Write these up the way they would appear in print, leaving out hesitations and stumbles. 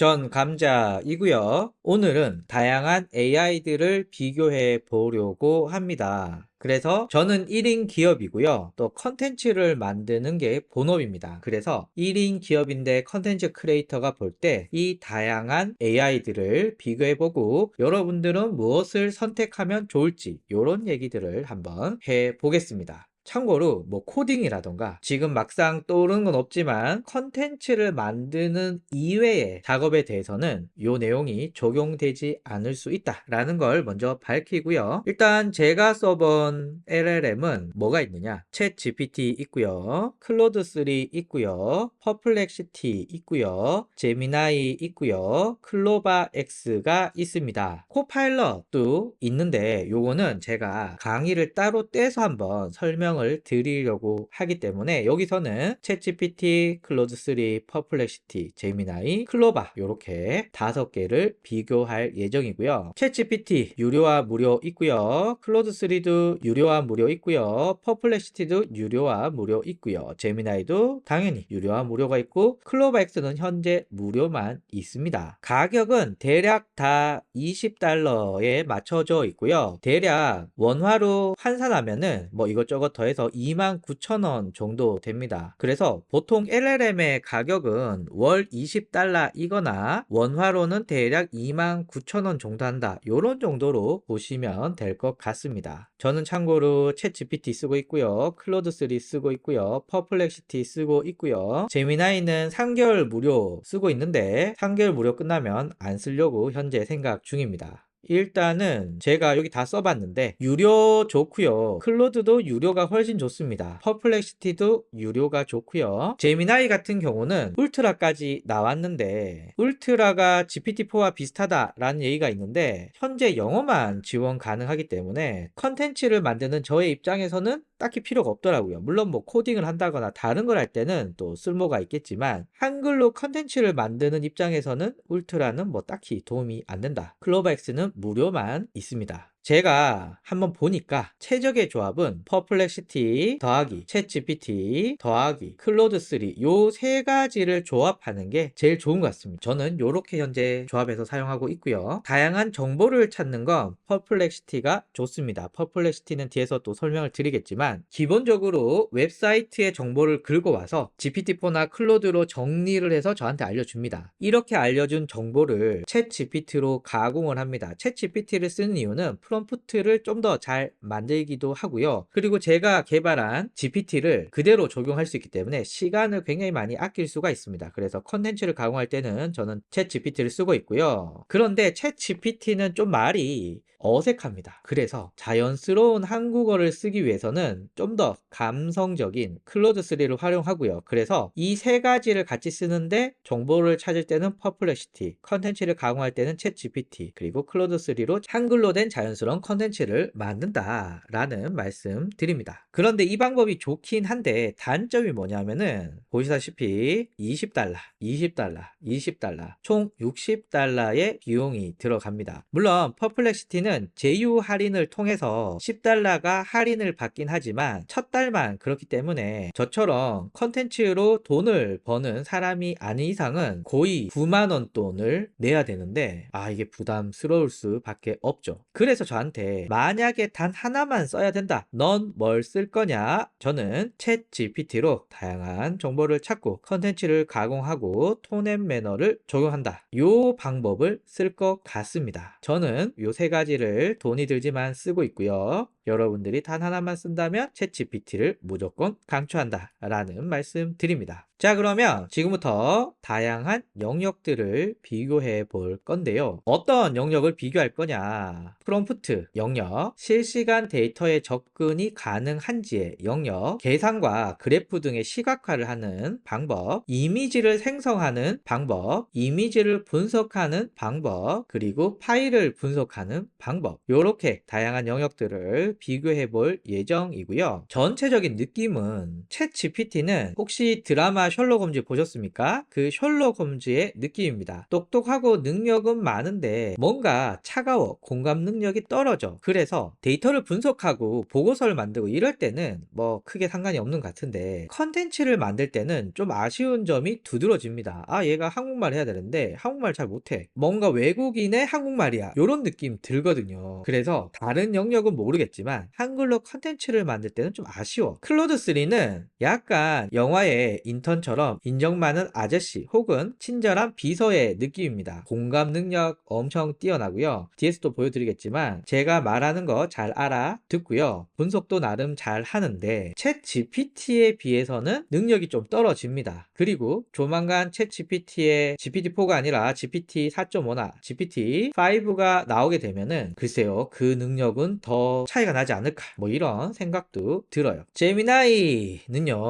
전 감자이고요. 오늘은 다양한 AI들을 비교해 보려고 합니다. 그래서 저는 1인 기업이고요. 또 컨텐츠를 만드는 게 본업입니다. 그래서 1인 기업인데 컨텐츠 크리에이터가 볼 때 이 다양한 AI들을 비교해보고 여러분들은 무엇을 선택하면 좋을지 이런 얘기들을 한번 해보겠습니다. 참고로 뭐 코딩이라던가 지금 막상 떠오르는 건 없지만 컨텐츠를 만드는 이외의 작업에 대해서는 이 내용이 적용되지 않을 수 있다라는 걸 먼저 밝히고요. 일단 제가 써본 LLM은 뭐가 있느냐? 챗 GPT 있고요. 클로드 3 있고요. 퍼플렉시티 있고요. 제미나이 있고요. 클로바 X가 있습니다. 코파일럿도 있는데 요거는 제가 강의를 따로 떼서 한번 설명을 드리려고 하기 때문에 여기서는 챗GPT, 클로드3, 퍼플렉시티, 제미나이, 클로바 이렇게 5개를 비교할 예정이고요. 챗GPT 유료와 무료 있고요. 클로드3도 유료와 무료 있고요. 퍼플렉시티도 유료와 무료 있고요. 제미나이도 당연히 유료와 무료가 있고 클로바 X는 현재 무료만 있습니다. 가격은 대략 다 $20에 맞춰져 있고요. 대략 원화로 환산하면은 뭐 이것저것 더해서 29,000원 정도 됩니다. 그래서 보통 LLM의 가격은 월 $20이거나 원화로는 대략 29,000원 정도 한다. 요런 정도로 보시면 될 것 같습니다. 저는 참고로 챗 GPT 쓰고 있고요. 클로드 3 쓰고 있고요. 퍼플렉시티 쓰고 있고요. 제미나이는 3개월 무료 쓰고 있는데 3개월 무료 끝나면 안 쓰려고 현재 생각 중입니다. 일단은 제가 여기 다 써봤는데 유료 좋고요. 클로드도 유료가 훨씬 좋습니다. 퍼플렉시티도 유료가 좋고요. 제미나이 같은 경우는 울트라까지 나왔는데 울트라가 GPT-4와 비슷하다라는 얘기가 있는데 현재 영어만 지원 가능하기 때문에 컨텐츠를 만드는 저의 입장에서는 딱히 필요가 없더라고요. 물론 뭐 코딩을 한다거나 다른 걸 할 때는 또 쓸모가 있겠지만 한글로 컨텐츠를 만드는 입장에서는 울트라는 뭐 딱히 도움이 안 된다. 클로바엑스는 무료만 있습니다. 제가 한번 보니까 최적의 조합은 퍼플렉시티 더하기 챗GPT 더하기 클로드3 요 세 가지를 조합하는 게 제일 좋은 것 같습니다. 저는 요렇게 현재 조합해서 사용하고 있고요. 다양한 정보를 찾는 건 퍼플렉시티가 좋습니다. 퍼플렉시티는 뒤에서 또 설명을 드리겠지만 기본적으로 웹사이트의 정보를 긁어와서 GPT-4나 클로드로 정리를 해서 저한테 알려줍니다. 이렇게 알려준 정보를 챗GPT로 가공을 합니다. 챗GPT를 쓰는 이유는 프롬프트를 좀 더 잘 만들기도 하고요. 그리고 제가 개발한 GPT를 그대로 적용할 수 있기 때문에 시간을 굉장히 많이 아낄 수가 있습니다. 그래서 컨텐츠를 가공할 때는 저는 챗 GPT를 쓰고 있고요. 그런데 챗 GPT는 좀 말이 어색합니다. 그래서 자연스러운 한국어를 쓰기 위해서는 좀 더 감성적인 클로드3를 활용하고요. 그래서 이 세 가지를 같이 쓰는데 정보를 찾을 때는 퍼플렉시티, 컨텐츠를 가공할 때는 챗 GPT, 그리고 클로드3로 한글로 된 자연스러운 컨텐츠를 만든다라는 말씀 드립니다. 그런데 이 방법이 좋긴 한데 단점이 뭐냐면은 보시다시피 $20, $20, $20, 총 $60의 비용이 들어갑니다. 물론 퍼플렉시티는 제휴 할인을 통해서 $10가 할인을 받긴 하지만 첫 달만 그렇기 때문에 저처럼 컨텐츠로 돈을 버는 사람이 아닌 이상은 거의 9만원 돈을 내야 되는데 이게 부담스러울 수밖에 없죠. 그래서 저한테 만약에 단 하나만 써야 된다, 넌 뭘 쓸 거냐? 저는 챗 GPT로 다양한 정보를 찾고 컨텐츠를 가공하고 톤 앤 매너를 적용한다, 이 방법을 쓸 것 같습니다. 저는 이 세 가지를 돈이 들지만 쓰고 있고요. 여러분들이 단 하나만 쓴다면 챗 GPT를 무조건 강추한다 라는 말씀 드립니다. 자, 그러면 지금부터 다양한 영역들을 비교해 볼 건데요. 어떤 영역을 비교할 거냐? 프롬프트 영역, 실시간 데이터에 접근이 가능한지의 영역, 계산과 그래프 등의 시각화를 하는 방법, 이미지를 생성하는 방법, 이미지를 분석하는 방법, 그리고 파일을 분석하는 방법, 이렇게 다양한 영역들을 비교해 볼 예정이고요. 전체적인 느낌은 챗 GPT는 혹시 드라마 영화 셜록 홈즈 보셨습니까? 그 셜록 홈즈의 느낌입니다. 똑똑하고 능력은 많은데 뭔가 차가워, 공감 능력이 떨어져. 그래서 데이터를 분석하고 보고서를 만들고 이럴 때는 뭐 크게 상관이 없는 것 같은데 컨텐츠를 만들 때는 좀 아쉬운 점이 두드러집니다. 아, 얘가 한국말 해야 되는데 한국말 잘 못해. 뭔가 외국인의 한국말이야. 요런 느낌 들거든요. 그래서 다른 영역은 모르겠지만 한글로 컨텐츠를 만들 때는 좀 아쉬워. 클로드3는 약간 영화의 인턴처럼 인정 많은 아저씨 혹은 친절한 비서의 느낌입니다. 공감 능력 엄청 뛰어나고요. 뒤에서도 보여드리겠지만 제가 말하는 거 잘 알아듣고요. 분석도 나름 잘 하는데 챗 GPT에 비해서는 능력이 좀 떨어집니다. 그리고 조만간 챗 GPT의 GPT-4가 아니라 GPT 4.5나 GPT-5가 나오게 되면은 글쎄요, 그 능력은 더 차이가 나지 않을까, 뭐 이런 생각도 들어요. 제미나이는요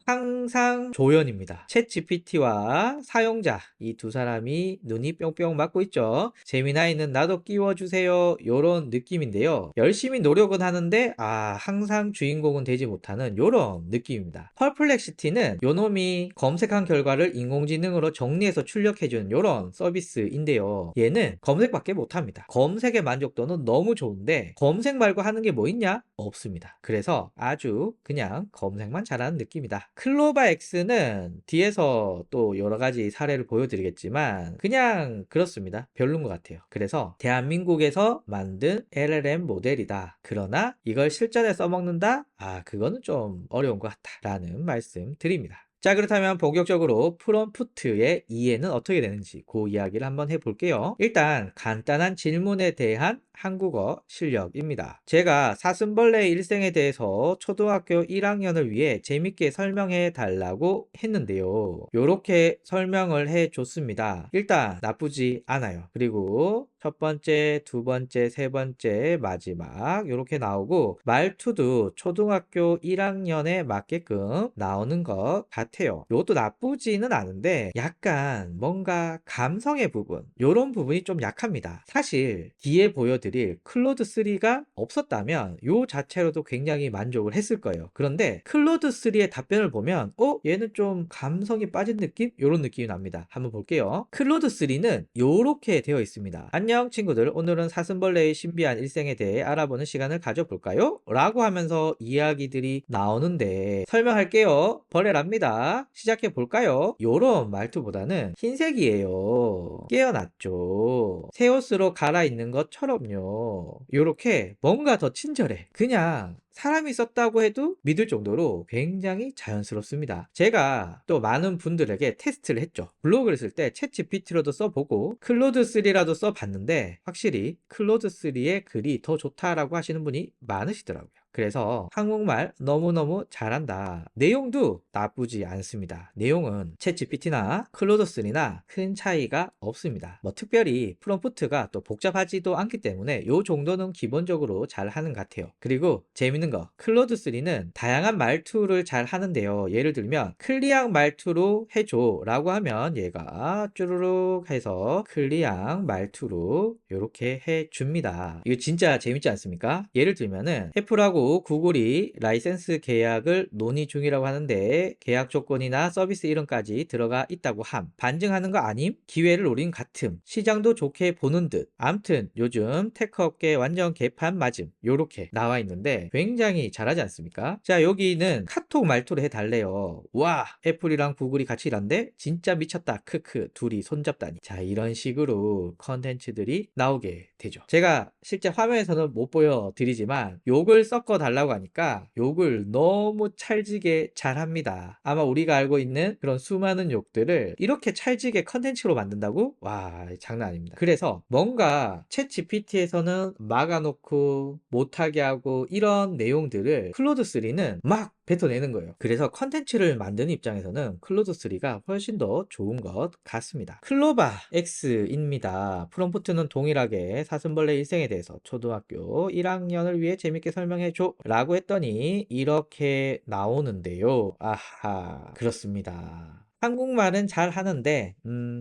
항상 조연입니다. 챗 GPT와 사용자 이 두 사람이 눈이 뿅뿅 맞고 있죠. 제미나이는 나도 끼워주세요 요런 느낌인데요, 열심히 노력은 하는데 항상 주인공은 되지 못하는 요런 느낌입니다. 펄플렉시티는 요놈이 검색한 결과를 인공지능으로 정리해서 출력해주는 요런 서비스인데요, 얘는 검색밖에 못합니다. 검색의 만족도는 너무 좋은데 검색 말고 하는 게 뭐 있냐? 없습니다. 그래서 아주 그냥 검색만 잘하는 느낌이다. 클로바 X는 뒤에서 또 여러 가지 사례를 보여드리겠지만 그냥 그렇습니다. 별론 것 같아요. 그래서 대한민국에서 만든 LLM 모델이다. 그러나 이걸 실전에 써먹는다? 그거는 좀 어려운 것 같다 라는 말씀 드립니다. 자, 그렇다면 본격적으로 프롬프트의 이해는 어떻게 되는지 그 이야기를 한번 해볼게요. 일단 간단한 질문에 대한 한국어 실력입니다. 제가 사슴벌레 일생에 대해서 초등학교 1학년을 위해 재밌게 설명해 달라고 했는데요, 요렇게 설명을 해 줬습니다. 일단 나쁘지 않아요. 그리고 첫 번째, 두 번째, 세 번째, 마지막 요렇게 나오고 말투도 초등학교 1학년에 맞게끔 나오는 것 같아요. 요것도 나쁘지는 않은데 약간 뭔가 감성의 부분, 요런 부분이 좀 약합니다. 사실 뒤에 보여드릴 클로드3가 없었다면 요 자체로도 굉장히 만족을 했을 거예요. 그런데 클로드3의 답변을 보면 얘는 좀 감성이 빠진 느낌? 요런 느낌이 납니다. 한번 볼게요. 클로드3는 요렇게 되어 있습니다. 안녕 친구들, 오늘은 사슴벌레의 신비한 일생에 대해 알아보는 시간을 가져볼까요? 라고 하면서 이야기들이 나오는데 설명할게요. 벌레랍니다. 시작해 볼까요? 요런 말투보다는 흰색이에요. 깨어났죠. 새 옷으로 갈아입는 것처럼요. 요렇게 뭔가 더 친절해. 그냥 사람이 썼다고 해도 믿을 정도로 굉장히 자연스럽습니다. 제가 또 많은 분들에게 테스트를 했죠. 블로그를 쓸 때 챗GPT로도 써보고 클로드3라도 써봤는데 확실히 클로드3의 글이 더 좋다라고 하시는 분이 많으시더라고요. 그래서 한국말 너무너무 잘한다. 내용도 나쁘지 않습니다. 내용은 챗GPT나 클로드3나 큰 차이가 없습니다. 뭐 특별히 프롬프트가 또 복잡하지도 않기 때문에 이 정도는 기본적으로 잘 하는 것 같아요. 그리고 재밌는 거, 클로드3는 다양한 말투를 잘 하는데요. 예를 들면 클리앙 말투로 해줘 라고 하면 얘가 쭈루룩 해서 클리앙 말투로 이렇게 해줍니다. 이거 진짜 재밌지 않습니까? 예를 들면은 애플하고 구글이 라이센스 계약을 논의 중이라고 하는데 계약 조건이나 서비스 이름까지 들어가 있다고 함. 반증하는 거 아님? 기회를 노린 같음. 시장도 좋게 보는 듯. 암튼 요즘 테크 업계 완전 개판 맞음. 요렇게 나와 있는데 굉장히 잘하지 않습니까? 자, 여기는 카톡 말투로 해달래요. 와, 애플이랑 구글이 같이 일한대? 진짜 미쳤다. 크크. 둘이 손잡다니. 자, 이런 식으로 컨텐츠들이 나오게 되죠. 제가 실제 화면에서는 못 보여드리지만 욕을 섞어 달라고 하니까 욕을 너무 찰지게 잘합니다. 아마 우리가 알고 있는 그런 수많은 욕들을 이렇게 찰지게 컨텐츠로 만든다고? 와, 장난 아닙니다. 그래서 뭔가 챗 GPT에서는 막아놓고 못하게 하고 이런 내용들을 클로드3는 막 뱉어내는 거예요. 그래서 컨텐츠를 만드는 입장에서는 클로드3가 훨씬 더 좋은 것 같습니다. 클로바 X입니다. 프롬프트는 동일하게 사슴벌레 일생에 대해서 초등학교 1학년을 위해 재밌게 설명해줘 라고 했더니 이렇게 나오는데요. 아하, 그렇습니다. 한국말은 잘 하는데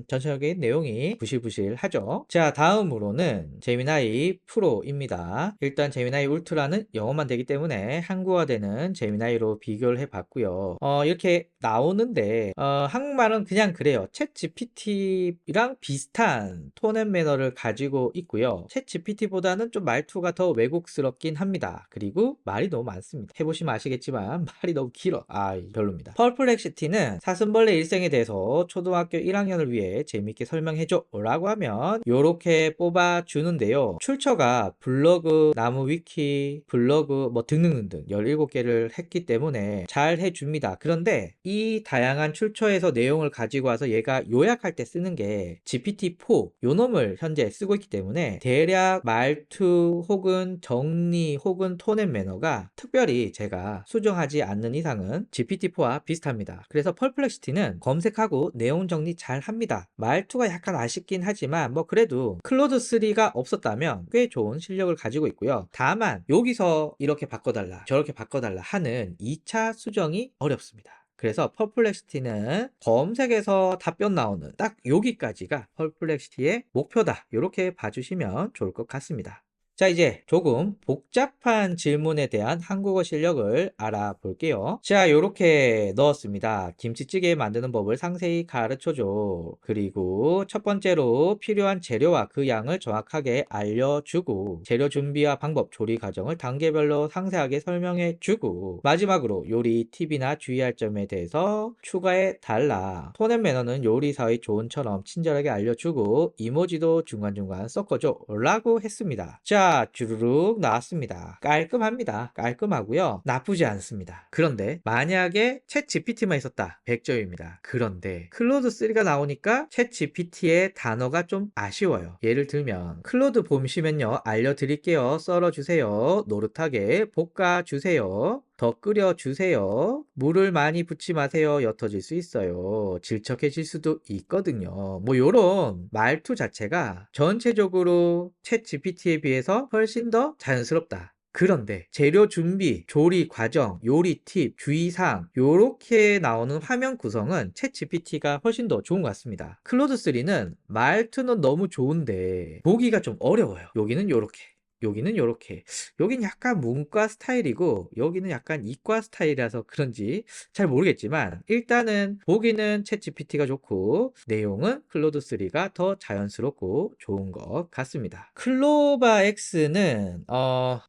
전체적인 내용이 부실부실하죠. 자, 다음으로는 제미나이 프로입니다. 일단 제미나이 울트라는 영어만 되기 때문에 한국어되는 제미나이로 비교를 해봤고요. 이렇게 나오는데 한국말은 그냥 그래요. 챗 GPT랑 비슷한 톤 앤 매너를 가지고 있고요. 챗 GPT보다는 좀 말투가 더 외국스럽긴 합니다. 그리고 말이 너무 많습니다. 해보시면 아시겠지만 말이 너무 길어. 별로입니다. 펄플렉시티는 사슴벌레 일생에 대해서 초등학교 1학년을 위해 재밌게 설명해줘 라고 하면 요렇게 뽑아주는데요. 출처가 블로그, 나무 위키, 블로그 뭐 등등등등 17개를 했기 때문에 잘 해줍니다. 그런데 이 다양한 출처에서 내용을 가지고 와서 얘가 요약할 때 쓰는 게 GPT-4 요 놈을 현재 쓰고 있기 때문에 대략 말투 혹은 정리 혹은 톤 앤 매너가 특별히 제가 수정하지 않는 이상은 GPT-4와 비슷합니다. 그래서 펄플렉시티는 검색하고 내용 정리 잘 합니다. 말투가 약간 아쉽긴 하지만 뭐 그래도 클로드3가 없었다면 꽤 좋은 실력을 가지고 있고요. 다만 여기서 이렇게 바꿔달라 저렇게 바꿔달라 하는 2차 수정이 어렵습니다. 그래서 펄플렉시티는 검색에서 답변 나오는 딱 여기까지가 펄플렉시티의 목표다. 이렇게 봐주시면 좋을 것 같습니다. 자, 이제 조금 복잡한 질문에 대한 한국어 실력을 알아볼게요. 자, 요렇게 넣었습니다. 김치찌개 만드는 법을 상세히 가르쳐줘. 그리고 첫 번째로 필요한 재료와 그 양을 정확하게 알려주고, 재료 준비와 방법, 조리 과정을 단계별로 상세하게 설명해주고, 마지막으로 요리 팁이나 주의할 점에 대해서 추가해 달라. 톤 앤 매너는 요리사의 조언처럼 친절하게 알려주고 이모지도 중간중간 섞어줘 라고 했습니다. 자, 주르륵 나왔습니다. 깔끔합니다. 깔끔하고요. 나쁘지 않습니다. 그런데 만약에 챗 GPT만 있었다. 100점입니다. 그런데 클로드 3가 나오니까 챗 GPT의 단어가 좀 아쉬워요. 예를 들면 클로드 보시면요. 알려드릴게요. 썰어주세요. 노릇하게 볶아주세요. 더 끓여주세요. 물을 많이 붓지 마세요. 옅어질 수 있어요. 질척해질 수도 있거든요. 뭐 요런 말투 자체가 전체적으로 챗 GPT에 비해서 훨씬 더 자연스럽다. 그런데 재료 준비, 조리 과정, 요리 팁, 주의사항 요렇게 나오는 화면 구성은 챗 GPT가 훨씬 더 좋은 것 같습니다. 클로드 3는 말투는 너무 좋은데 보기가 좀 어려워요. 여기는 요렇게, 여기는 요렇게, 여긴 약간 문과 스타일이고 여기는 약간 이과 스타일이라서 그런지 잘 모르겠지만 일단은 보기는 챗 GPT가 좋고 내용은 클로드 3가 더 자연스럽고 좋은 것 같습니다. 클로바 X는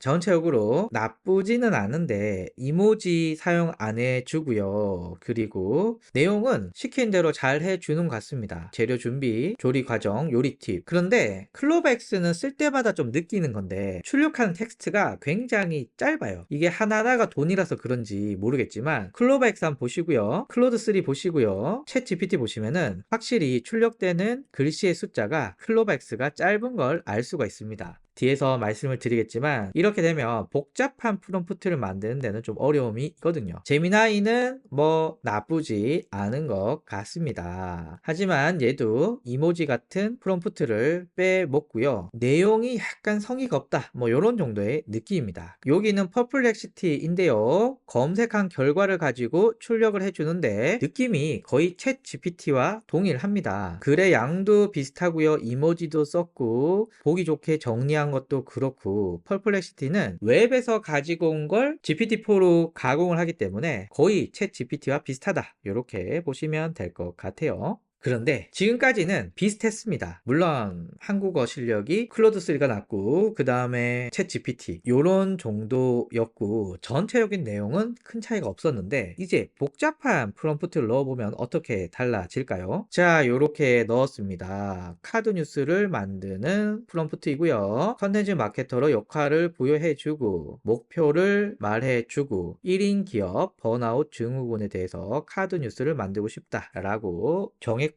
전체적으로 나쁘지는 않은데 이모지 사용 안 해주고요. 그리고 내용은 시킨 대로 잘 해주는 것 같습니다. 재료 준비, 조리 과정, 요리 팁. 그런데 클로바 X는 쓸 때마다 좀 느끼는 건데 출력하는 텍스트가 굉장히 짧아요. 이게 하나하나가 돈이라서 그런지 모르겠지만 클로바 X 한번 보시고요. 클로드 3 보시고요. 챗 GPT 보시면은 확실히 출력되는 글씨의 숫자가 클로바 X가 짧은 걸 알 수가 있습니다. 뒤에서 말씀을 드리겠지만 이렇게 되면 복잡한 프롬프트를 만드는 데는 좀 어려움이 있거든요. 제미나이는 뭐 나쁘지 않은 것 같습니다. 하지만 얘도 이모지 같은 프롬프트를 빼먹고요. 내용이 약간 성의가 없다. 뭐 이런 정도의 느낌입니다. 여기는 퍼플렉시티인데요. 검색한 결과를 가지고 출력을 해주는데 느낌이 거의 챗 GPT와 동일합니다. 글의 양도 비슷하고요. 이모지도 썼고 보기 좋게 정리한 것도 그렇고 펄플렉시티는 웹에서 가지고 온 걸 GPT-4로 가공을 하기 때문에 거의 챗 GPT와 비슷하다. 이렇게 보시면 될 것 같아요. 그런데 지금까지는 비슷했습니다. 물론 한국어 실력이 클로드 3가 낫고 그 다음에 챗 GPT 요런 정도였고 전체적인 내용은 큰 차이가 없었는데 이제 복잡한 프롬프트를 넣어보면 어떻게 달라질까요? 자, 요렇게 넣었습니다. 카드 뉴스를 만드는 프롬프트이고요. 컨텐츠 마케터로 역할을 부여해주고 목표를 말해주고 1인 기업 번아웃 증후군에 대해서 카드 뉴스를 만들고 싶다라고 정했고요.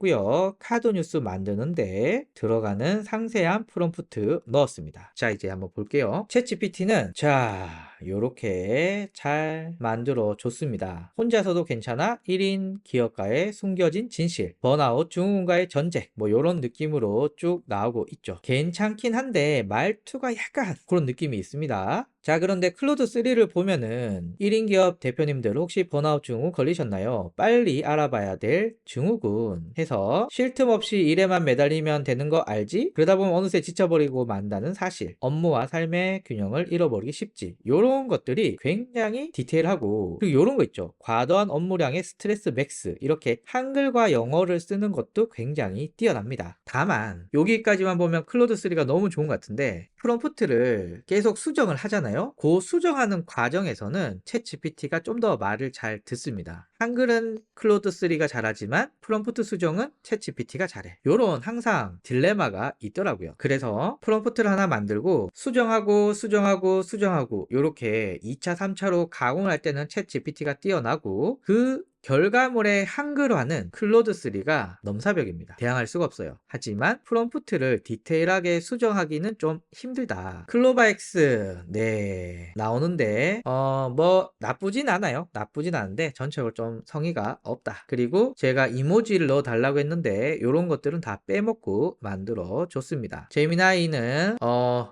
카드 뉴스 만드는데 들어가는 상세한 프롬프트 넣었습니다. 자, 이제 한번 볼게요. 챗 GPT는 자 요렇게 잘 만들어 줬습니다. 혼자서도 괜찮아 1인 기업가의 숨겨진 진실, 번아웃 증후군과의 전쟁, 뭐 요런 느낌으로 쭉 나오고 있죠. 괜찮긴 한데 말투가 약간 그런 느낌이 있습니다. 자, 그런데 클로드 3를 보면은 1인 기업 대표님들 혹시 번아웃 증후 걸리셨나요? 빨리 알아봐야 될 증후군 해서 쉴 틈 없이 일에만 매달리면 되는 거 알지? 그러다 보면 어느새 지쳐버리고 만다는 사실, 업무와 삶의 균형을 잃어버리기 쉽지, 요런 것들이 굉장히 디테일하고, 그리고 요런 거 있죠. 과도한 업무량의 스트레스 맥스, 이렇게 한글과 영어를 쓰는 것도 굉장히 뛰어납니다. 다만 여기까지만 보면 클로드 3가 너무 좋은 것 같은데, 프롬프트를 계속 수정을 하잖아요. 그 수정하는 과정에서는 챗 GPT가 좀 더 말을 잘 듣습니다. 한글은 클로드 3가 잘하지만 프롬프트 수정은 챗 GPT가 잘해. 요런 항상 딜레마가 있더라고요. 그래서 프롬프트를 하나 만들고 수정하고 요렇게 2차 3차로 가공을 할 때는 챗 GPT가 뛰어나고, 그 결과물의 한글화는 클로드 3가 넘사벽입니다. 대항할 수가 없어요. 하지만 프롬프트를 디테일하게 수정하기는 좀 힘들다. 클로바엑스 네 나오는데 뭐 나쁘진 않아요. 나쁘진 않은데 전체적으로 좀 성의가 없다. 그리고 제가 이모지를 넣어 달라고 했는데 이런 것들은 다 빼먹고 만들어 줬습니다. 제미나이는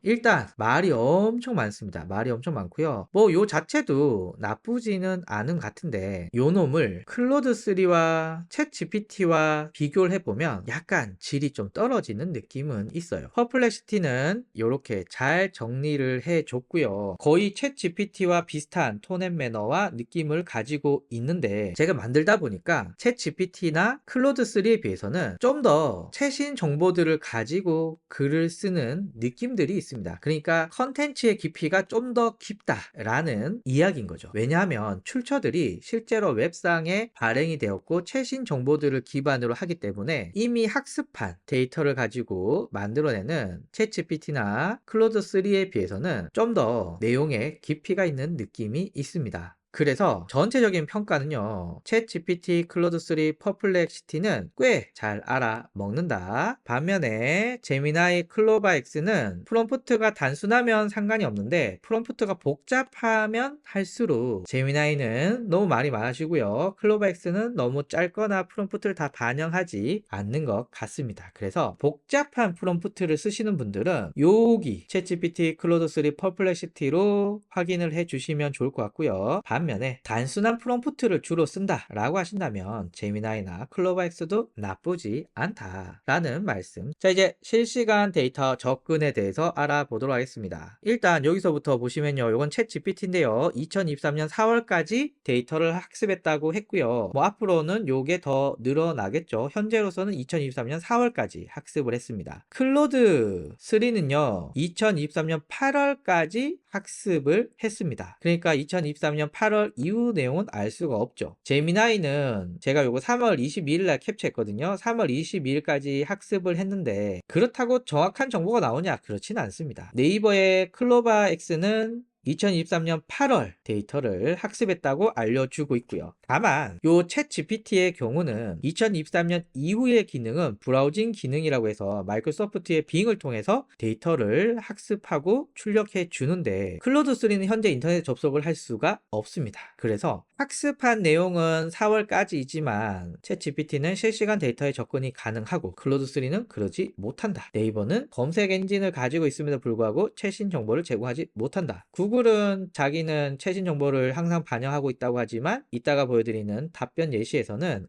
일단 말이 엄청 많습니다. 말이 엄청 많고요. 뭐 요 자체도 나쁘지는 않은 것 같은데, 요 놈을 클로드 3와 챗 GPT와 비교를 해보면 약간 질이 좀 떨어지는 느낌은 있어요. 퍼플렉시티는 이렇게 잘 정리를 해줬고요. 거의 챗 GPT와 비슷한 톤 앤 매너와 느낌을 가지고 있는데, 제가 만들다 보니까 챗 GPT나 클로드 3에 비해서는 좀 더 최신 정보들을 가지고 글을 쓰는 느낌들이 있습니다. 그러니까 컨텐츠의 깊이가 좀 더 깊다라는 이야기인 거죠. 왜냐하면 출처들이 실제로 웹상에 발행이 되었고 최신 정보들을 기반으로 하기 때문에 이미 학습한 데이터를 가지고 만들어내는 챗GPT나 클로드 3에 비해서는 좀 더 내용에 깊이가 있는 느낌이 있습니다. 그래서 전체적인 평가는요, 챗 GPT, 클로드 3, 퍼플렉시티는 꽤 잘 알아먹는다. 반면에 제미나이 클로바 X는 프롬프트가 단순하면 상관이 없는데 프롬프트가 복잡하면 할수록 제미나이는 너무 말이 많아지고요, 클로바 X는 너무 짧거나 프롬프트를 다 반영하지 않는 것 같습니다. 그래서 복잡한 프롬프트를 쓰시는 분들은 여기 챗 GPT, 클로드 3, 퍼플렉시티로 확인을 해주시면 좋을 것 같고요. 반면에 단순한 프롬프트를 주로 쓴다 라고 하신다면 제미나이나 클로바엑스도 나쁘지 않다 라는 말씀. 자, 이제 실시간 데이터 접근에 대해서 알아보도록 하겠습니다. 일단 여기서부터 보시면요, 이건 챗 GPT인데요 2023년 4월까지 데이터를 학습했다고 했고요. 뭐 앞으로는 요게 더 늘어나겠죠. 현재로서는 2023년 4월까지 학습을 했습니다. 클로드 3는요 2023년 8월까지 학습을 했습니다. 그러니까 2023년 8월 이후 내용은 알 수가 없죠. 제미나이는 제가 요거 3월 22일 날 캡처했거든요. 3월 22일까지 학습을 했는데 그렇다고 정확한 정보가 나오냐? 그렇진 않습니다. 네이버의 클로바 X는 2023년 8월 데이터를 학습했다고 알려주고 있고요. 다만 요 챗 GPT의 경우는 2023년 이후의 기능은 브라우징 기능이라고 해서 마이크로소프트의 빙을 통해서 데이터를 학습하고 출력해 주는데, 클로드 3는 현재 인터넷 접속을 할 수가 없습니다. 그래서 학습한 내용은 4월까지이지만 챗 GPT는 실시간 데이터에 접근이 가능하고 클로드 3는 그러지 못한다. 네이버는 검색 엔진을 가지고 있음에도 불구하고 최신 정보를 제공하지 못한다. 구글은 자기는 최신 정보를 항상 반영하고 있다고 하지만 이따가 보여드리는 답변 예시에서는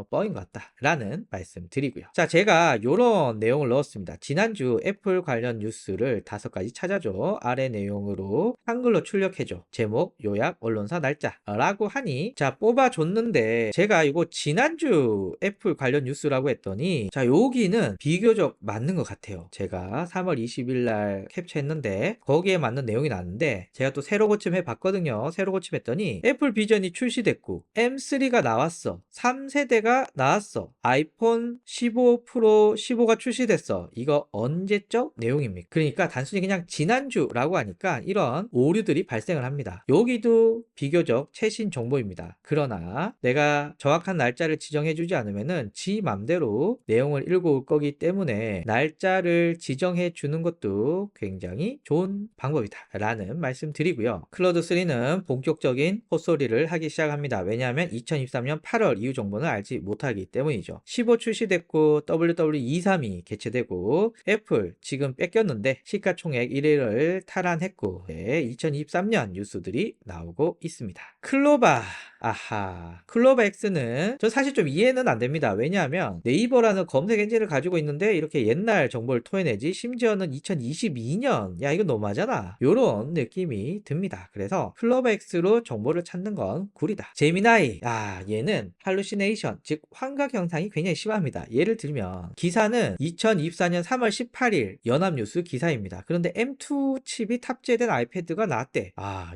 뻥인 것 같다 라는 말씀 드리고요. 자, 제가 요런 내용을 넣었습니다. 지난주 애플 관련 뉴스를 5가지 찾아줘, 아래 내용으로 한글로 출력해줘, 제목, 요약, 언론사, 날짜 라고 하니, 자 뽑아줬는데 제가 이거 지난주 애플 관련 뉴스라고 했더니, 자 여기는 비교적 맞는 것 같아요. 제가 3월 20일 날 캡처했는데 거기에 맞는 내용이 나왔는데, 제가 또 새로 고침해 봤거든요. 새로 고침했더니 애플 비전이 출시됐고 M3가 나왔어, 3세대가 나왔어, 아이폰 15 프로 15가 출시됐어. 이거 언제적 내용입니까? 그러니까 단순히 그냥 지난주라고 하니까 이런 오류들이 발생을 합니다. 여기도 비교적 최신 정보입니다. 그러나 내가 정확한 날짜를 지정해 주지 않으면은 지 맘대로 내용을 읽어올 거기 때문에 날짜를 지정해 주는 것도 굉장히 좋은 방법이다 라는 말씀 말씀드리고요. 클로드 3는 본격적인 헛소리를 하기 시작합니다. 왜냐하면 2023년 8월 이후 정보는 알지 못하기 때문이죠. 15 출시됐고 WW232 개최되고 애플 지금 뺏겼는데 시가총액 1위를 탈환했고 2023년 뉴스들이 나오고 있습니다. 클로바 아하 클로바 X는 저 사실 좀 이해는 안 됩니다. 왜냐하면 네이버라는 검색 엔진을 가지고 있는데 이렇게 옛날 정보를 토해내지 심지어는 2022년 야 이거 너무하잖아 요런 느낌이 듭니다. 그래서 클로바 X로 정보를 찾는 건 구리다. 제미나이 얘는 할루시네이션 즉 환각 현상이 굉장히 심합니다. 예를 들면 기사는 2024년 3월 18일 연합뉴스 기사입니다. 그런데 M2 칩이 탑재된 아이패드가 나왔대.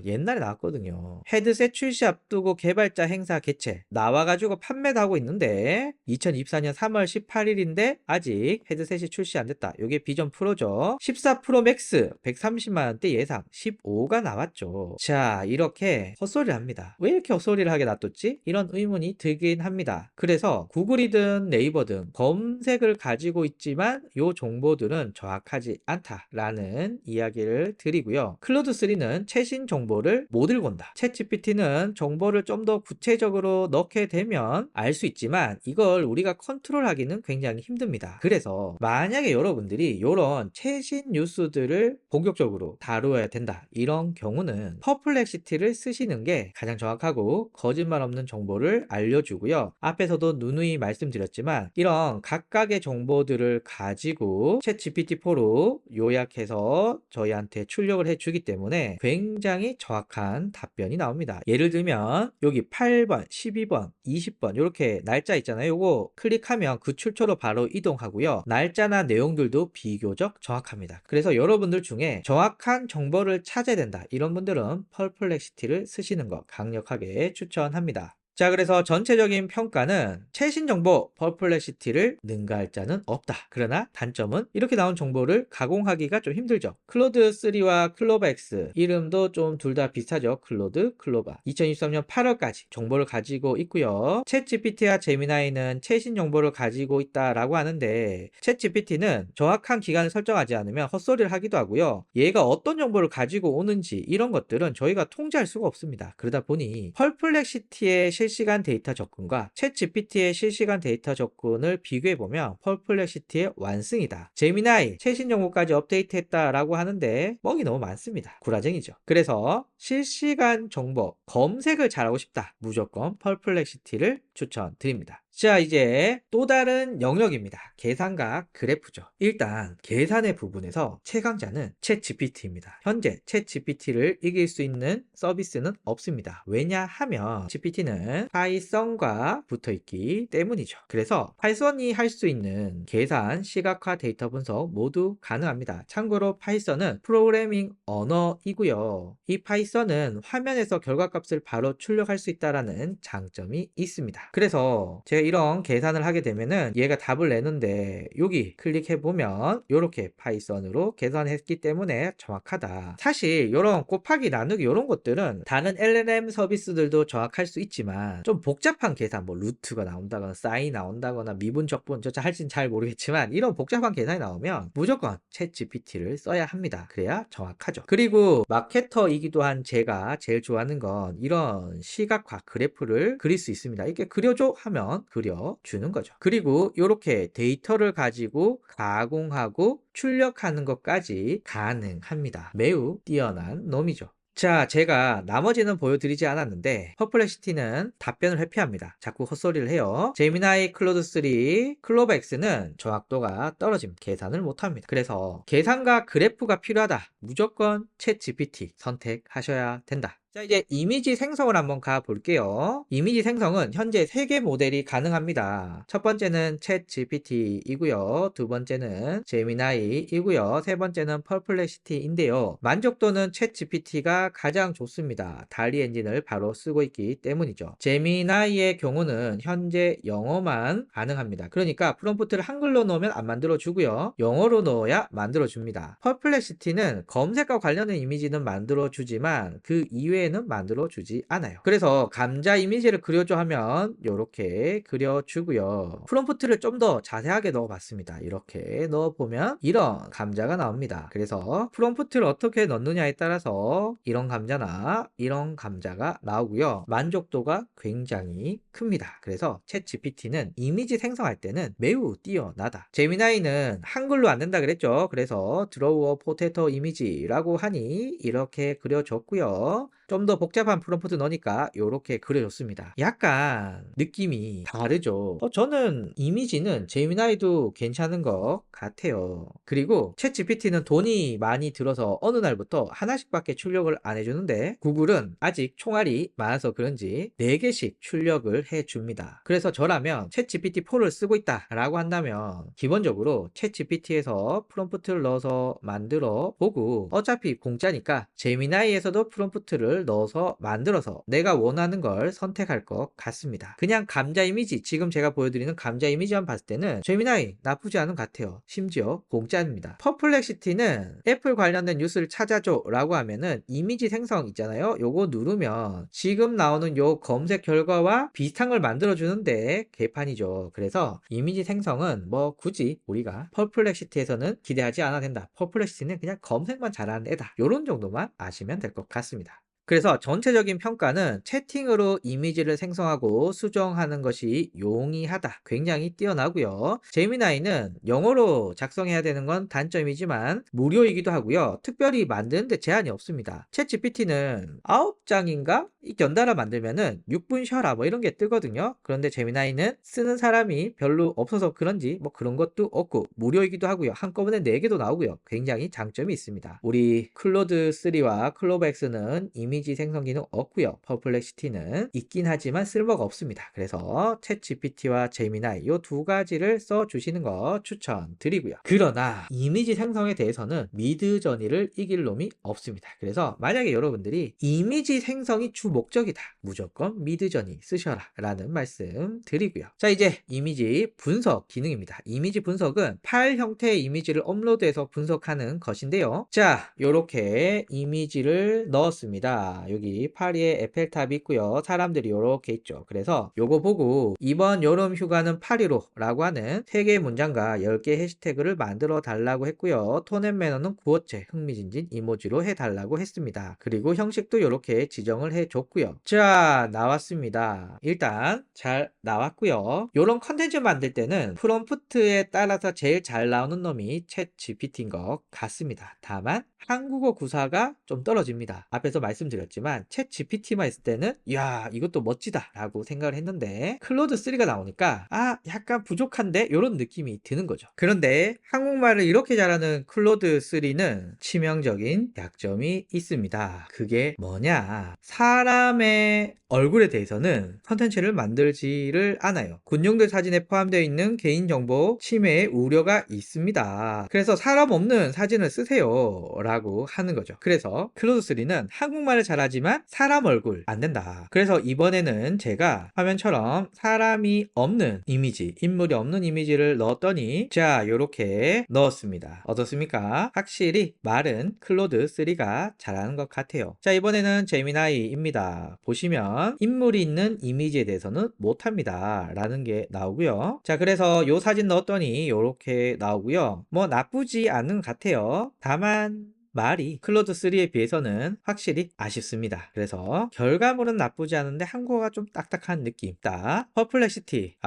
옛날에 나왔거든요. 헤드셋 출시 앞두고 개발자 행사 개최 나와가지고 판매도 하고 있는데 2024년 3월 18일인데 아직 헤드셋이 출시 안 됐다. 요게 비전 프로죠. 14 프로 맥스 130만원대 예상 15가 나왔죠. 자 이렇게 헛소리를 합니다. 왜 이렇게 헛소리를 하게 놔뒀지? 이런 의문이 들긴 합니다. 그래서 구글이든 네이버든 검색을 가지고 있지만 요 정보들은 정확하지 않다라는 이야기를 드리고요. 클로드3는 최신 정보를 못 읽어온다. 챗GPT는 정보를 좀 더 구체적으로 넣게 되면 알 수 있지만 이걸 우리가 컨트롤하기는 굉장히 힘듭니다. 그래서 만약에 여러분들이 이런 최신 뉴스들을 본격적으로 다루어야 된다 이런 경우는 퍼플렉시티를 쓰시는 게 가장 정확하고 거짓말 없는 정보를 알려주고요. 앞에서도 누누이 말씀드렸지만 이런 각각의 정보들을 가지고 챗GPT4로 요약해서 저희한테 출력을 해주기 때문에 굉장히 정확한 답변이 나옵니다. 예를 들면 여기 8번, 12번, 20번 이렇게 날짜 있잖아요. 요거 클릭하면 그 출처로 바로 이동하고요. 날짜나 내용들도 비교적 정확합니다. 그래서 여러분들 중에 정확한 정보를 찾아야 된다 이런 분들은 퍼플렉시티를 쓰시는 거 강력하게 추천합니다. 자 그래서 전체적인 평가는 최신 정보 퍼플렉시티를 능가할 자는 없다. 그러나 단점은 이렇게 나온 정보를 가공하기가 좀 힘들죠. 클로드3와 클로바 X 이름도 좀 둘 다 비슷하죠. 클로드, 클로바 2023년 8월까지 정보를 가지고 있고요. 챗GPT와 제미나이는 최신 정보를 가지고 있다라고 하는데 챗GPT는 정확한 기간을 설정하지 않으면 헛소리를 하기도 하고요. 얘가 어떤 정보를 가지고 오는지 이런 것들은 저희가 통제할 수가 없습니다. 그러다 보니 퍼플렉시티의 실시간 데이터 접근과 챗GPT의 실시간 데이터 접근을 비교해보면 퍼플렉시티의 완승이다. 제미나이 최신 정보까지 업데이트했다라고 하는데 뻥이 너무 많습니다. 구라쟁이죠. 그래서 실시간 정보 검색을 잘하고 싶다. 무조건 퍼플렉시티를 추천드립니다. 자 이제 또 다른 영역입니다. 계산과 그래프죠. 일단 계산의 부분에서 최강자는 챗GPT입니다. 현재 챗GPT를 이길 수 있는 서비스는 없습니다. 왜냐하면 GPT는 파이썬과 붙어있기 때문이죠. 그래서 파이썬이 할 수 있는 계산, 시각화, 데이터 분석 모두 가능합니다. 참고로 파이썬은 프로그래밍 언어이고요. 이 파이썬은 화면에서 결과값을 바로 출력할 수 있다는 장점이 있습니다. 그래서 제가 이런 계산을 하게 되면은 얘가 답을 내는데 여기 클릭해 보면 이렇게 파이썬으로 계산했기 때문에 정확하다. 사실 이런 곱하기 나누기 이런 것들은 다른 LLM 서비스들도 정확할 수 있지만 좀 복잡한 계산 뭐 루트가 나온다거나 사인이 나온다거나 미분 적분 저 할진 잘 모르겠지만 이런 복잡한 계산이 나오면 무조건 챗GPT를 써야 합니다. 그래야 정확하죠. 그리고 마케터이기도 한 제가 제일 좋아하는 건 이런 시각화 그래프를 그릴 수 있습니다. 이렇게 그려줘 하면 그려주는 거죠. 그리고 이렇게 데이터를 가지고 가공하고 출력하는 것까지 가능합니다. 매우 뛰어난 놈이죠. 자 제가 나머지는 보여드리지 않았는데 퍼플렉시티는 답변을 회피합니다. 자꾸 헛소리를 해요. 제미나이, 클로드3, 클로바 X는 정확도가 떨어짐 계산을 못합니다. 그래서 계산과 그래프가 필요하다. 무조건 챗GPT 선택하셔야 된다. 자 이제 이미지 생성을 한번 가볼게요. 이미지 생성은 현재 3개 모델이 가능합니다. 첫 번째는 챗GPT이고요. 두 번째는 제미나이이고요. 세 번째는 퍼플렉시티인데요. 만족도는 챗GPT가 가장 좋습니다. 달리 엔진을 바로 쓰고 있기 때문이죠. 제미나이의 경우는 현재 영어만 가능합니다. 그러니까 프롬프트를 한글로 넣으면 안 만들어주고요. 영어로 넣어야 만들어줍니다. 퍼플렉시티는 검색과 관련된 이미지는 만들어주지만 그 이외에 이렇게는 만들어 주지 않아요. 그래서 감자 이미지를 그려줘 하면 이렇게 그려주고요. 프롬프트를 좀 더 자세하게 넣어봤습니다. 이렇게 넣어보면 이런 감자가 나옵니다. 그래서 프롬프트를 어떻게 넣느냐에 따라서 이런 감자나 이런 감자가 나오고요. 만족도가 굉장히 큽니다. 그래서 챗GPT는 이미지 생성할 때는 매우 뛰어나다. 제미나이는 한글로 안 된다 그랬죠. 그래서 드로우 포테토 이미지라고 하니 이렇게 그려줬고요. 좀 더 복잡한 프롬프트 넣으니까 이렇게 그려줬습니다. 약간 느낌이 다르죠. 저는 이미지는 제미나이도 괜찮은 것 같아요. 그리고 챗GPT는 돈이 많이 들어서 어느 날부터 하나씩밖에 출력을 안 해주는데 구글은 아직 총알이 많아서 그런지 4개씩 출력을 해줍니다. 그래서 저라면 챗GPT4를 쓰고 있다 라고 한다면 기본적으로 챗GPT에서 프롬프트를 넣어서 만들어 보고 어차피 공짜니까 제미나이에서도 프롬프트를 넣어서 만들어서 내가 원하는 걸 선택할 것 같습니다. 그냥 감자 이미지, 지금 제가 보여드리는 감자 이미지만 봤을 때는 제미나이 나쁘지 않은 것 같아요. 심지어 공짜입니다. 퍼플렉시티는 애플 관련된 뉴스를 찾아줘 라고 하면은 이미지 생성 있잖아요. 요거 누르면 지금 나오는 요 검색 결과와 비슷한 걸 만들어 주는데 개판이죠. 그래서 이미지 생성은 뭐 굳이 우리가 퍼플렉시티에서는 기대하지 않아도 된다. 퍼플렉시티는 그냥 검색만 잘하는 애다. 요런 정도만 아시면 될 것 같습니다. 그래서 전체적인 평가는 채팅으로 이미지를 생성하고 수정하는 것이 용이하다. 굉장히 뛰어나고요. 제미나이는 영어로 작성해야 되는 건 단점이지만 무료이기도 하고요. 특별히 만드는데 제한이 없습니다. 챗GPT는 9장인가? 연달아 만들면은 6분 쉬어라 뭐 이런 게 뜨거든요. 그런데 제미나이는 쓰는 사람이 별로 없어서 그런지 뭐 그런 것도 없고 무료이기도 하고요. 한꺼번에 4개도 나오고요. 굉장히 장점이 있습니다. 우리 클로드 3와 클로버 X는 이미지 생성 기능 없고요. 퍼플렉시티는 있긴 하지만 쓸모가 없습니다. 그래서 챗GPT와 제미나이 이 두 가지를 써주시는 거 추천드리고요. 그러나 이미지 생성에 대해서는 미드저니를 이길 놈이 없습니다. 그래서 만약에 여러분들이 이미지 생성이 주 목적이다. 무조건 미드저니 쓰셔라 라는 말씀 드리고요. 자, 이제 이미지 분석 기능입니다. 이미지 분석은 파일 형태의 이미지를 업로드해서 분석하는 것인데요. 자, 요렇게 이미지를 넣었습니다. 여기 파리에 에펠탑이 있고요. 사람들이 요렇게 있죠. 그래서 요거 보고 이번 여름 휴가는 파리로 라고 하는 3개의 문장과 10개의 해시태그를 만들어 달라고 했고요. 톤앤 매너는 구어체 흥미진진 이모지로 해달라고 했습니다. 그리고 형식도 요렇게 지정을 해줬고요. 자, 나왔습니다. 일단 잘 나왔고요. 요런 컨텐츠 만들 때는 프롬프트에 따라서 제일 잘 나오는 놈이 챗 GPT인 것 같습니다. 다만 한국어 구사가 좀 떨어집니다. 앞에서 말씀드렸지만 챗 GPT만 있을 때는 야 이것도 멋지다 라고 생각을 했는데 클로드 3가 나오니까 약간 부족한데 이런 느낌이 드는 거죠. 그런데 한국말을 이렇게 잘하는 클로드 3는 치명적인 약점이 있습니다. 그게 뭐냐, 사람의 얼굴에 대해서는 컨텐츠를 만들지를 않아요. 군용들 사진에 포함되어 있는 개인정보 침해의 우려가 있습니다. 그래서 사람 없는 사진을 쓰세요 라고 하는 거죠. 그래서 클로드3는 한국말을 잘하지만 사람 얼굴 안 된다. 그래서 이번에는 제가 화면처럼 사람이 없는 이미지, 인물이 없는 이미지를 넣었더니 자 요렇게 넣었습니다. 어떻습니까? 확실히 말은 클로드3가 잘하는 것 같아요. 자, 이번에는 제미나이입니다. 보시면 인물이 있는 이미지에 대해서는 못합니다 라는 게 나오고요. 자, 그래서 요 사진 넣었더니 요렇게 나오고요. 뭐 나쁘지 않은 것 같아요. 다만 말이 클로드3에 비해서는 확실히 아쉽습니다. 그래서 결과물은 나쁘지 않은데 한국어가 좀 딱딱한 느낌 있다. 퍼플렉시티,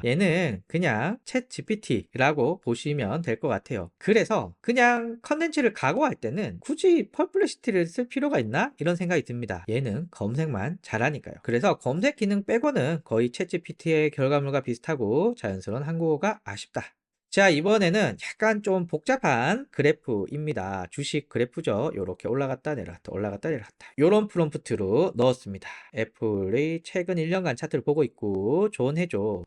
얘는 그냥 챗 GPT라고 보시면 될 것 같아요. 그래서 그냥 컨텐츠를 각오할 때는 굳이 퍼플렉시티를 쓸 필요가 있나? 이런 생각이 듭니다. 얘는 검색만 잘하니까요. 그래서 검색 기능 빼고는 거의 챗 GPT의 결과물과 비슷하고 자연스러운 한국어가 아쉽다. 자, 이번에는 약간 좀 복잡한 그래프입니다. 주식 그래프죠. 요렇게 올라갔다 내려갔다 올라갔다 내려갔다 요런 프롬프트로 넣었습니다. 애플의 최근 1년간 차트를 보고 있고 조언해줘.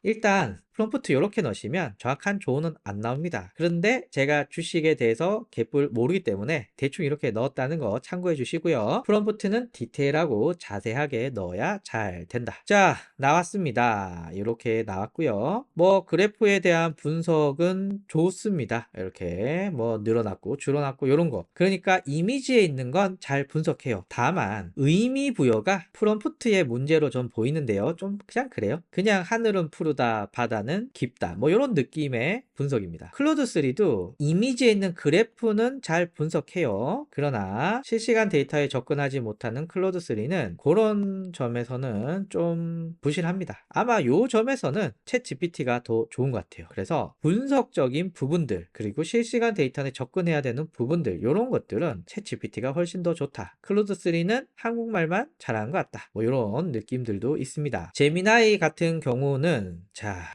일단 프롬프트 이렇게 넣으시면 정확한 조언은 안 나옵니다. 그런데 제가 주식에 대해서 개뿔 모르기 때문에 대충 이렇게 넣었다는 거 참고해 주시고요. 프롬프트는 디테일하고 자세하게 넣어야 잘 된다. 자, 나왔습니다. 이렇게 나왔고요. 뭐 그래프에 대한 분석 분석은 좋습니다. 이렇게 뭐 늘어났고 줄어났고 이런 거. 그러니까 이미지에 있는 건 잘 분석해요. 다만 의미 부여가 프롬프트의 문제로 좀 보이는데요. 좀 그냥 그래요. 그냥 하늘은 푸르다, 바다는 깊다. 뭐 이런 느낌의 분석입니다. 클로드3도 이미지에 있는 그래프는 잘 분석해요. 그러나 실시간 데이터에 접근하지 못하는 클로드3는 그런 점에서는 좀 부실합니다. 아마 요 점에서는 챗 GPT가 더 좋은 것 같아요. 그래서 분석적인 부분들 그리고 실시간 데이터에 접근해야 되는 부분들 이런 것들은 챗 GPT가 훨씬 더 좋다. 클로드3는 한국말만 잘하는 것 같다. 뭐 이런 느낌들도 있습니다. 제미나이 같은 경우는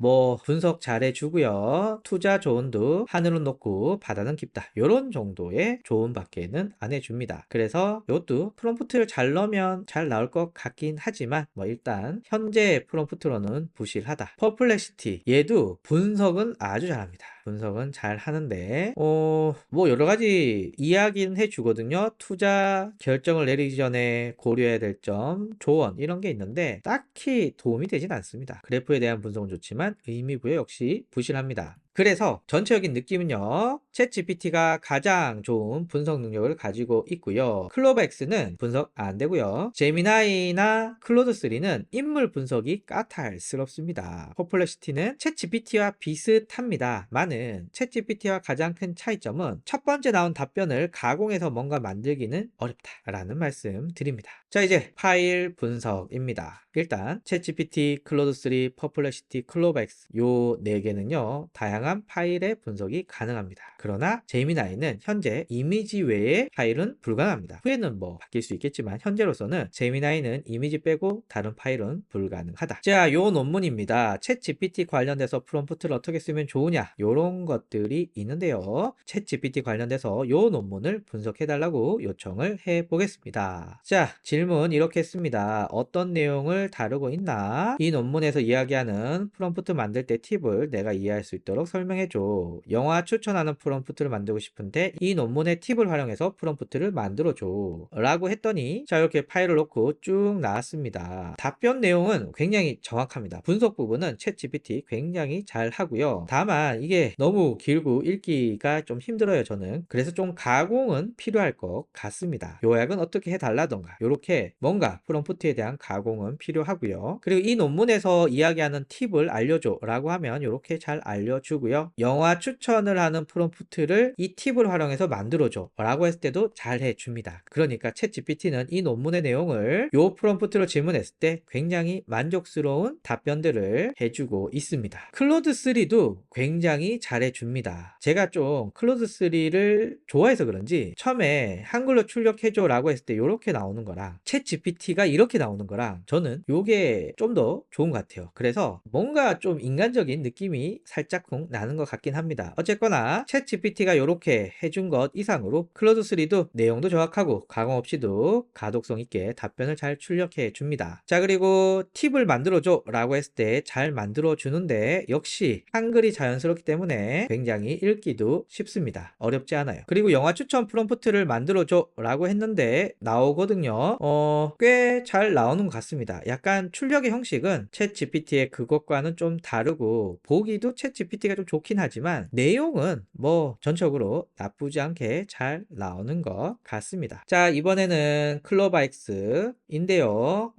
뭐 분석 잘해주고요. 투자 조언도 하늘은 높고 바다는 깊다. 이런 정도의 조언밖에는 안 해줍니다. 그래서 이것도 프롬프트를 잘 넣으면 잘 나올 것 같긴 하지만 뭐 일단 현재 프롬프트로는 부실하다. 퍼플렉시티 얘도 분석은 아주 잘합니다. 분석은 잘 하는데 뭐 여러 가지 이야기는 해주거든요. 투자 결정을 내리기 전에 고려해야 될 점, 조언 이런 게 있는데 딱히 도움이 되진 않습니다. 그래프에 대한 분석은 좋지만 의미부여 역시 부실합니다. 그래서 전체적인 느낌은요. 챗 GPT가 가장 좋은 분석 능력을 가지고 있고요. 클로버X는 분석 안 되고요. 제미나이나 클로드3는 인물 분석이 까탈스럽습니다. 퍼플렉시티는 챗 GPT와 비슷합니다. 많은 챗 GPT와 가장 큰 차이점은 첫 번째 나온 답변을 가공해서 뭔가 만들기는 어렵다라는 말씀 드립니다. 자, 이제 파일 분석입니다. 일단 챗GPT, 클로드3, 퍼플렉시티, 클로버X 요 4개는요. 다양한 파일의 분석이 가능합니다. 그러나 제미나이는 현재 이미지 외의 파일은 불가능합니다. 후에는 뭐 바뀔 수 있겠지만 현재로서는 제미나이는 이미지 빼고 다른 파일은 불가능하다. 자, 요 논문입니다. 챗GPT 관련돼서 프롬프트를 어떻게 쓰면 좋으냐 요런 것들이 있는데요. 챗GPT 관련돼서 요 논문을 분석해달라고 요청을 해보겠습니다. 자, 질문 이렇게 했습니다. 어떤 내용을 다루고 있나? 이 논문에서 이야기하는 프롬프트 만들 때 팁을 내가 이해할 수 있도록 설명해줘. 영화 추천하는 프롬프트를 만들고 싶은데 이 논문의 팁을 활용해서 프롬프트를 만들어줘 라고 했더니 자 이렇게 파일을 넣고 쭉 나왔습니다. 답변 내용은 굉장히 정확합니다. 분석 부분은 챗 GPT 굉장히 잘 하고요. 다만 이게 너무 길고 읽기가 좀 힘들어요. 저는 그래서 좀 가공은 필요할 것 같습니다. 요약은 어떻게 해달라던가 이렇게 뭔가 프롬프트에 대한 가공은 필요하고요. 그리고 이 논문에서 이야기하는 팁을 알려줘 라고 하면 이렇게 잘 알려주고요. 영화 추천을 하는 프롬프트를 이 팁을 활용해서 만들어줘 라고 했을 때도 잘 해줍니다. 그러니까 챗 GPT는 이 논문의 내용을 요 프롬프트로 질문했을 때 굉장히 만족스러운 답변들을 해주고 있습니다. 클로드3도 굉장히 잘해줍니다. 제가 좀 클로드3를 좋아해서 그런지 처음에 한글로 출력해줘 라고 했을 때 이렇게 나오는 거랑 챗 GPT가 이렇게 나오는 거랑 저는 요게 좀 더 좋은 것 같아요. 그래서 뭔가 좀 인간적인 느낌이 살짝쿵 나는 것 같긴 합니다. 어쨌거나 챗 GPT가 이렇게 해준 것 이상으로 클로드3도 내용도 정확하고 가공 없이도 가독성 있게 답변을 잘 출력해 줍니다. 자, 그리고 팁을 만들어줘 라고 했을 때 잘 만들어 주는데 역시 한글이 자연스럽기 때문에 굉장히 읽기도 쉽습니다. 어렵지 않아요. 그리고 영화 추천 프롬프트를 만들어줘 라고 했는데 나오거든요. 꽤 잘 나오는 것 같습니다. 약간 출력의 형식은 챗 GPT의 그것과는 좀 다르고 보기도 챗 GPT가 좀 좋긴 하지만 내용은 뭐 전적으로 나쁘지 않게 잘 나오는 것 같습니다. 자, 이번에는 클로바엑스인데요.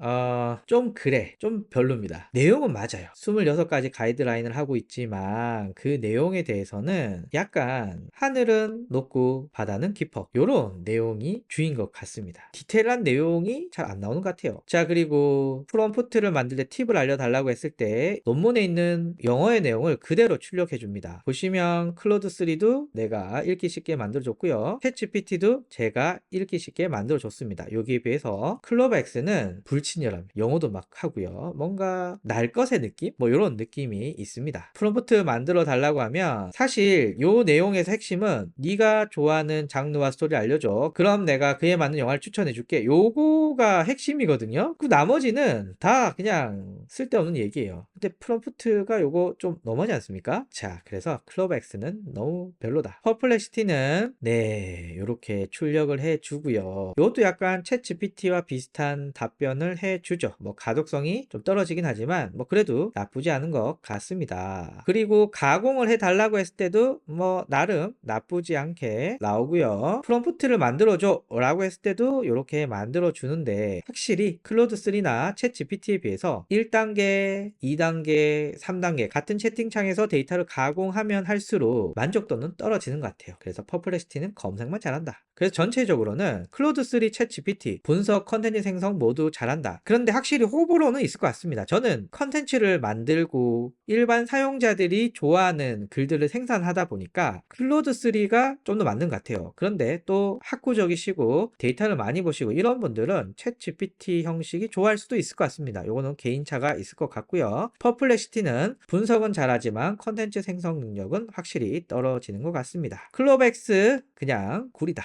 좀 그래. 좀 별로입니다. 내용은 맞아요. 26가지 가이드라인을 하고 있지만 그 내용에 대해서는 약간 하늘은 높고 바다는 깊어. 요런 내용이 주인 것 같습니다. 디테일한 내용이 잘 안 나오는 것 같아요. 자, 그리고 프롬프트를 만들 때 팁을 알려달라고 했을 때 논문에 있는 영어의 내용을 그대로 출력해 줍니다. 보시면 클로드3도 내가 읽기 쉽게 만들어줬고요. 챗GPT도 제가 읽기 쉽게 만들어줬습니다. 여기에 비해서 클로버X는 불친절함, 영어도 막 하고요. 뭔가 날 것의 느낌? 뭐 이런 느낌이 있습니다. 프롬프트 만들어 달라고 하면 사실 요 내용에서 핵심은 네가 좋아하는 장르와 스토리 알려줘. 그럼 내가 그에 맞는 영화를 추천해 줄게. 요거가 핵심이거든요. 그 나머지는 이거는 다 그냥 쓸데없는 얘기예요. 근데 프롬프트가 요거 좀 너무하지 않습니까? 자, 그래서 클로버X는 너무 별로다. 퍼플렉시티는 네, 요렇게 출력을 해주고요. 요것도 약간 챗 GPT와 비슷한 답변을 해주죠. 뭐 가독성이 좀 떨어지긴 하지만 뭐 그래도 나쁘지 않은 것 같습니다. 그리고 가공을 해달라고 했을 때도 뭐 나름 나쁘지 않게 나오고요. 프롬프트를 만들어줘 라고 했을 때도 이렇게 만들어 주는데, 확실히 클로드3나 챗 GPT에 비해서 1단계, 2단계, 3단계 같은 채팅창에서 데이터를 가공하면 할수록 만족도는 떨어지는 것 같아요. 그래서 퍼플렉시티는 검색만 잘한다. 그래서 전체적으로는 클로드3, 챗 GPT, 분석, 컨텐츠 생성 모두 잘한다. 그런데 확실히 호불호는 있을 것 같습니다. 저는 컨텐츠를 만들고 일반 사용자들이 좋아하는 글들을 생산하다 보니까 클로드3가 좀 더 맞는 것 같아요. 그런데 또 학구적이시고 데이터를 많이 보시고 이런 분들은 챗 GPT 형식이 좋아할 수도 있을 것 같습니다. 요거는 개인차가 있을 것 같고요. 퍼플렉시티는 분석은 잘하지만 컨텐츠 생성 능력은 확실히 떨어지는 것 같습니다. 클로버X 그냥 구리다.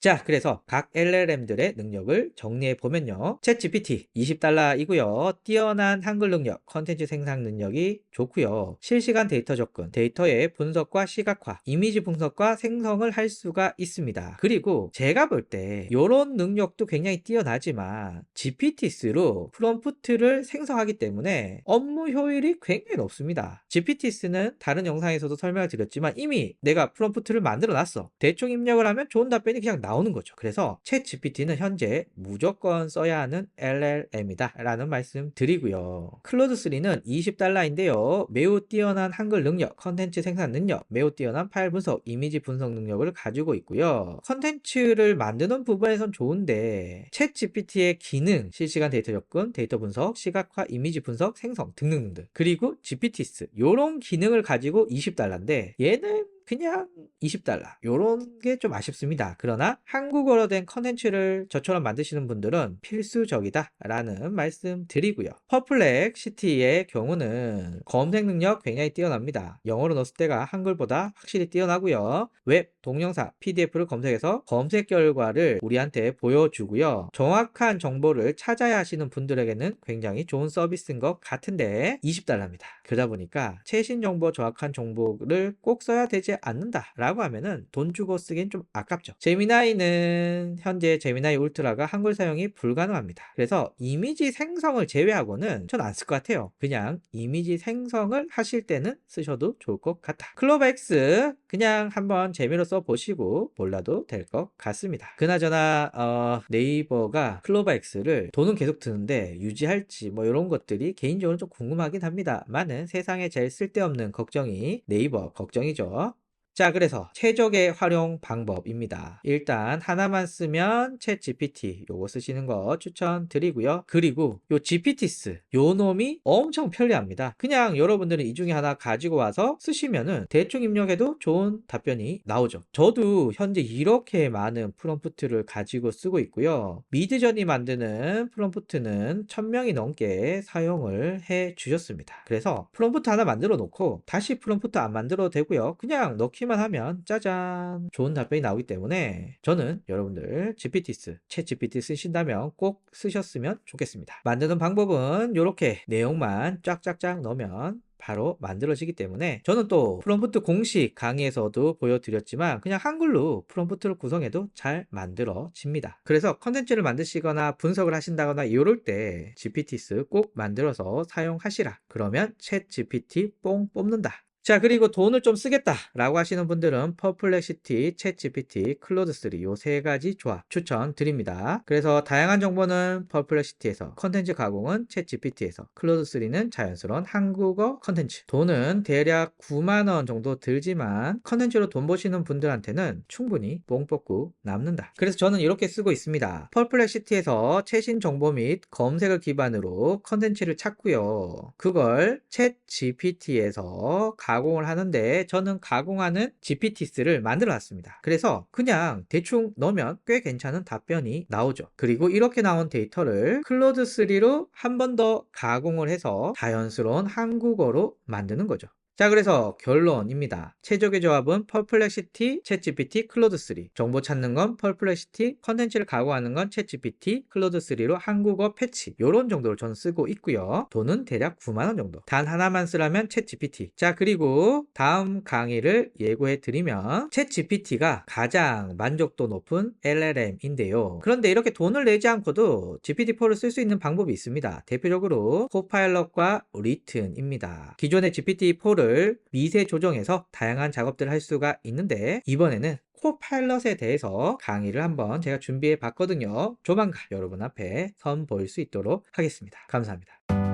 자, 그래서 각 LLM들의 능력을 정리해 보면요. 챗 GPT $20이고요. 뛰어난 한글 능력, 컨텐츠 생산 능력이 좋고요. 실시간 데이터 접근, 데이터의 분석과 시각화, 이미지 분석과 생성을 할 수가 있습니다. 그리고 제가 볼 때 이런 능력도 굉장히 뛰어나지만 GPT-S로 프롬프트를 생성하기 때문에 업무 효율이 굉장히 높습니다. GPT-S는 다른 영상에서도 설명을 드렸지만 이미 내가 프롬프트를 만들어 놨어. 대충 입력을 하면 좋은 답변이 그냥 나오는 거죠. 그래서 챗 GPT는 현재 무조건 써야 하는 LLM이다 라는 말씀 드리고요. 클로드3는 $20인데요. 매우 뛰어난 한글 능력, 컨텐츠 생산 능력, 매우 뛰어난 파일 분석, 이미지 분석 능력을 가지고 있고요. 컨텐츠를 만드는 부분에선 좋은데 챗 GPT의 기능, 실시간 데이터 접근, 데이터 분석, 시각화, 이미지 분석, 생성 등등등, 그리고 GPTs 요런 기능을 가지고 $20인데 얘는 그냥 $20 요런 게 좀 아쉽습니다. 그러나 한국어로 된 컨텐츠를 저처럼 만드시는 분들은 필수적이다 라는 말씀 드리고요. 퍼플렉시티의 경우는 검색 능력 굉장히 뛰어납니다. 영어로 넣었을 때가 한글보다 확실히 뛰어나고요. 웹, 동영상, PDF를 검색해서 검색 결과를 우리한테 보여주고요. 정확한 정보를 찾아야 하시는 분들에게는 굉장히 좋은 서비스인 것 같은데 $20입니다. 그러다 보니까 최신 정보, 정확한 정보를 꼭 써야 되지 않는다 라고 하면은 돈 주고 쓰긴 좀 아깝죠. 제미나이는 현재 제미나이 울트라가 한글 사용이 불가능합니다. 그래서 이미지 생성을 제외하고는 전 안 쓸 것 같아요. 그냥 이미지 생성을 하실 때는 쓰셔도 좋을 것 같다. 클로버X 그냥 한번 재미로 써보시고 몰라도 될 것 같습니다. 그나저나 네이버가 클로버X를 돈은 계속 드는데 유지할지 뭐 이런 것들이 개인적으로 좀 궁금하긴 합니다만은 세상에 제일 쓸데없는 걱정이 네이버 걱정이죠. 자, 그래서 최적의 활용 방법입니다. 일단 하나만 쓰면 챗 GPT 요거 쓰시는 거 추천드리고요. 그리고 요 GPTs 요 놈이 엄청 편리합니다. 그냥 여러분들은 이 중에 하나 가지고 와서 쓰시면은 대충 입력해도 좋은 답변이 나오죠. 저도 현재 이렇게 많은 프롬프트를 가지고 쓰고 있고요. 미드저니 만드는 프롬프트는 1000명이 넘게 사용을 해 주셨습니다. 그래서 프롬프트 하나 만들어 놓고 다시 프롬프트 안 만들어도 되고요. 그냥 넣기만 하면 짜잔 좋은 답변이 나오기 때문에 저는 여러분들 GPTs, 챗 GPT 쓰신다면 꼭 쓰셨으면 좋겠습니다. 만드는 방법은 이렇게 내용만 쫙쫙쫙 넣으면 바로 만들어지기 때문에 저는 또 프롬프트 공식 강의에서도 보여드렸지만 그냥 한글로 프롬프트를 구성해도 잘 만들어집니다. 그래서 컨텐츠를 만드시거나 분석을 하신다거나 이럴 때 GPTs 꼭 만들어서 사용하시라. 그러면 챗 GPT 뽕 뽑는다. 자, 그리고 돈을 좀 쓰겠다 라고 하시는 분들은 퍼플렉시티, 챗 GPT, 클로드3 요 세 가지 조합 추천드립니다. 그래서 다양한 정보는 퍼플렉시티에서, 컨텐츠 가공은 챗 GPT에서, 클로드3는 자연스러운 한국어 컨텐츠. 돈은 대략 9만원 정도 들지만 컨텐츠로 돈 버시는 분들한테는 충분히 뽕 뽑고 남는다. 그래서 저는 이렇게 쓰고 있습니다. 퍼플렉시티에서 최신 정보 및 검색을 기반으로 컨텐츠를 찾고요. 그걸 챗 GPT에서 가공을 하는데 저는 가공하는 GPTs를 만들어 놨습니다. 그래서 그냥 대충 넣으면 꽤 괜찮은 답변이 나오죠. 그리고 이렇게 나온 데이터를 클로드3로 한 번 더 가공을 해서 자연스러운 한국어로 만드는 거죠. 자, 그래서 결론입니다. 최적의 조합은 퍼플렉시티, 챗GPT, 클로드3. 정보 찾는 건 퍼플렉시티, 컨텐츠를 가공하는 건 챗GPT, 클로드3로 한국어 패치. 요런 정도로 저는 쓰고 있고요. 돈은 대략 9만 원 정도. 단 하나만 쓰라면 챗GPT. 자, 그리고 다음 강의를 예고해 드리면 챗GPT가 가장 만족도 높은 LLM인데요. 그런데 이렇게 돈을 내지 않고도 GPT-4를 쓸 수 있는 방법이 있습니다. 대표적으로 코파일럿과 리튼입니다. 기존의 GPT-4를 미세 조정해서 다양한 작업들을 할 수가 있는데 이번에는 코파일럿에 대해서 강의를 한번 제가 준비해 봤거든요. 조만간 여러분 앞에 선보일 수 있도록 하겠습니다. 감사합니다.